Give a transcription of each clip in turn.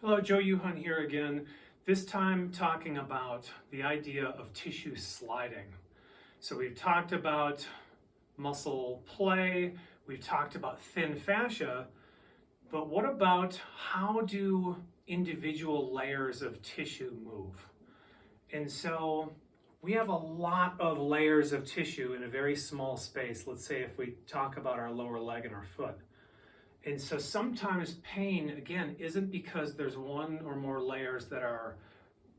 Hello, Joe Yuhan here again, this time talking about the idea of tissue sliding. So we've talked about muscle play, we've talked about thin fascia, but what about how do individual layers of tissue move? And so we have a lot of layers of tissue in a very small space. Let's say if we talk about our lower leg and our foot. And so sometimes pain, again, isn't because there's one or more layers that are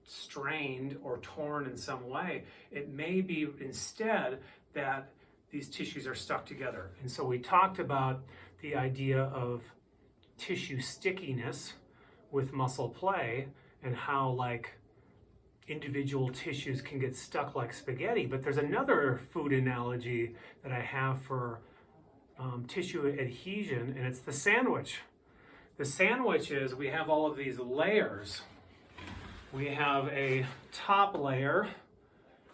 strained or torn in some way. It may be instead that these tissues are stuck together. And so we talked about the idea of tissue stickiness with muscle play and how like individual tissues can get stuck like spaghetti. But there's another food analogy that I have for tissue adhesion, and it's the sandwich. The sandwich is we have all of these layers. We have a top layer,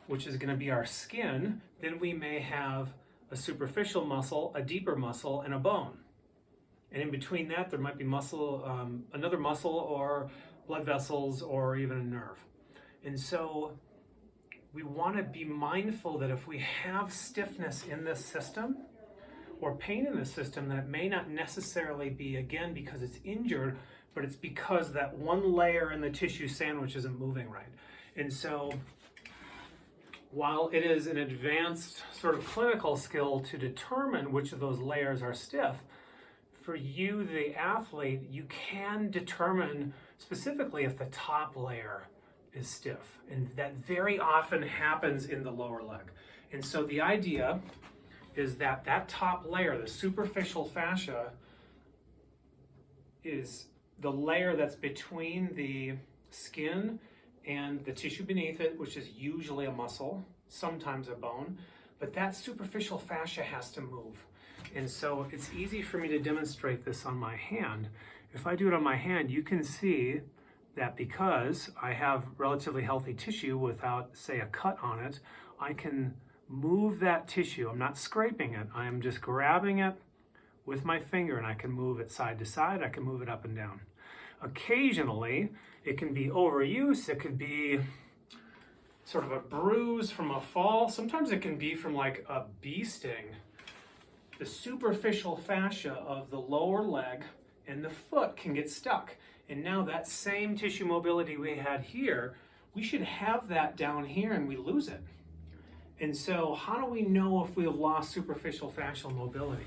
which is going to be our skin. Then we may have a superficial muscle, a deeper muscle, and a bone. And in between that, there might be muscle, another muscle, or blood vessels, or even a nerve. And so we want to be mindful that if we have stiffness in this system, or pain in the system, that may not necessarily be, again, because it's injured, but it's because that one layer in the tissue sandwich isn't moving right. And so while it is an advanced sort of clinical skill to determine which of those layers are stiff, for you, the athlete, you can determine specifically if the top layer is stiff. And that very often happens in the lower leg. And so the idea is that that top layer, the superficial fascia, is the layer that's between the skin and the tissue beneath it, which is usually a muscle, sometimes a bone, but that superficial fascia has to move. And so it's easy for me to demonstrate this on my hand. If I do it on my hand, you can see that because I have relatively healthy tissue without, say, a cut on it, I can move that tissue. I'm not scraping it. I am just grabbing it with my finger, and I can move it side to side. I can move it up and down. Occasionally, it can be overuse. It could be sort of a bruise from a fall. Sometimes it can be from like a bee sting. The superficial fascia of the lower leg and the foot can get stuck. And now that same tissue mobility we had here, we should have that down here, and we lose it. And so how do we know if we have lost superficial fascial mobility?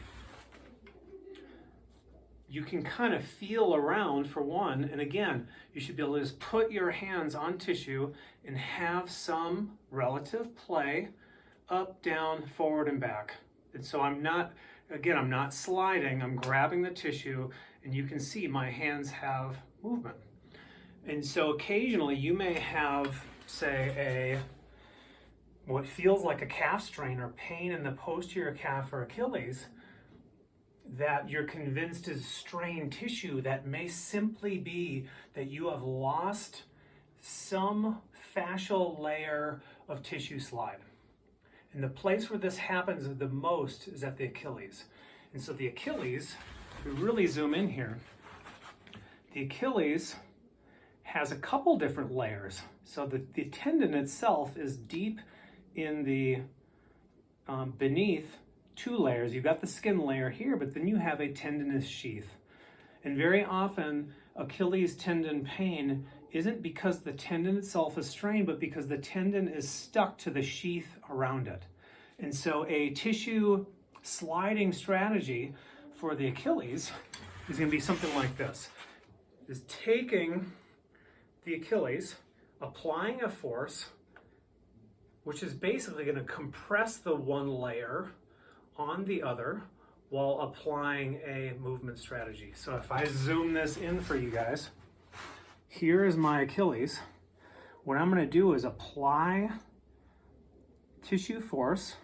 You can kind of feel around for one, and again, you should be able to just put your hands on tissue and have some relative play up, down, forward, and back. And so I'm not sliding, I'm grabbing the tissue, and you can see my hands have movement. And so occasionally you may have, say, what feels like a calf strain or pain in the posterior calf or Achilles that you're convinced is strained tissue. That may simply be that you have lost some fascial layer of tissue slide. And the place where this happens the most is at the Achilles. And so the Achilles, if we really zoom in here, the Achilles has a couple different layers. So the tendon itself is deep in the beneath two layers. You've got the skin layer here, but then you have a tendinous sheath. And very often Achilles tendon pain isn't because the tendon itself is strained, but because the tendon is stuck to the sheath around it. And so a tissue sliding strategy for the Achilles is going to be something like this. Is taking the Achilles, applying a force, which is basically going to compress the one layer on the other while applying a movement strategy. So if I zoom this in for you guys, here is my Achilles. What I'm going to do is apply tissue force.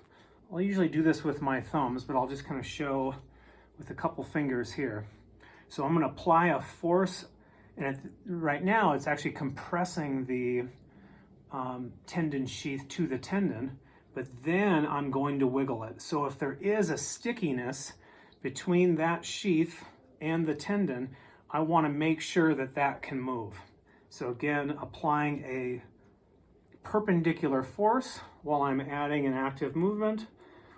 I'll usually do this with my thumbs, but I'll just kind of show with a couple fingers here. So I'm going to apply a force, and right now it's actually compressing the tendon sheath to the tendon, but then I'm going to wiggle it. So if there is a stickiness between that sheath and the tendon, I want to make sure that that can move. So again, applying a perpendicular force while I'm adding an active movement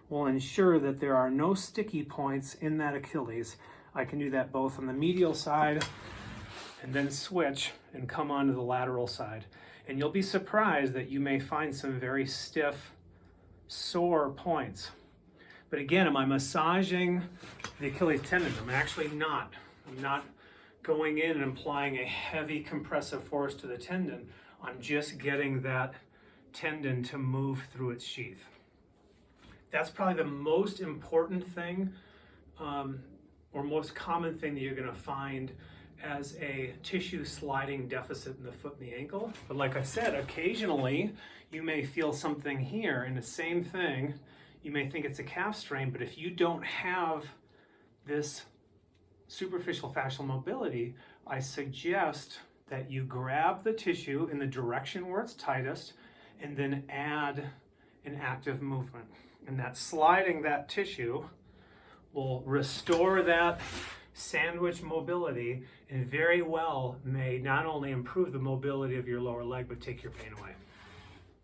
will ensure that there are no sticky points in that Achilles. I can do that both on the medial side and then switch and come onto the lateral side. And you'll be surprised that you may find some very stiff, sore points. But again, am I massaging the Achilles tendon? I'm actually not. I'm not going in and applying a heavy compressive force to the tendon. I'm just getting that tendon to move through its sheath. That's probably the most important thing or most common thing that you're going to find as a tissue sliding deficit in the foot and the ankle. But like I said, occasionally you may feel something here, and the same thing, you may think it's a calf strain, but if you don't have this superficial fascial mobility, I suggest that you grab the tissue in the direction where it's tightest and then add an active movement. And that sliding that tissue will restore that sandwich mobility and very well may not only improve the mobility of your lower leg, but take your pain away.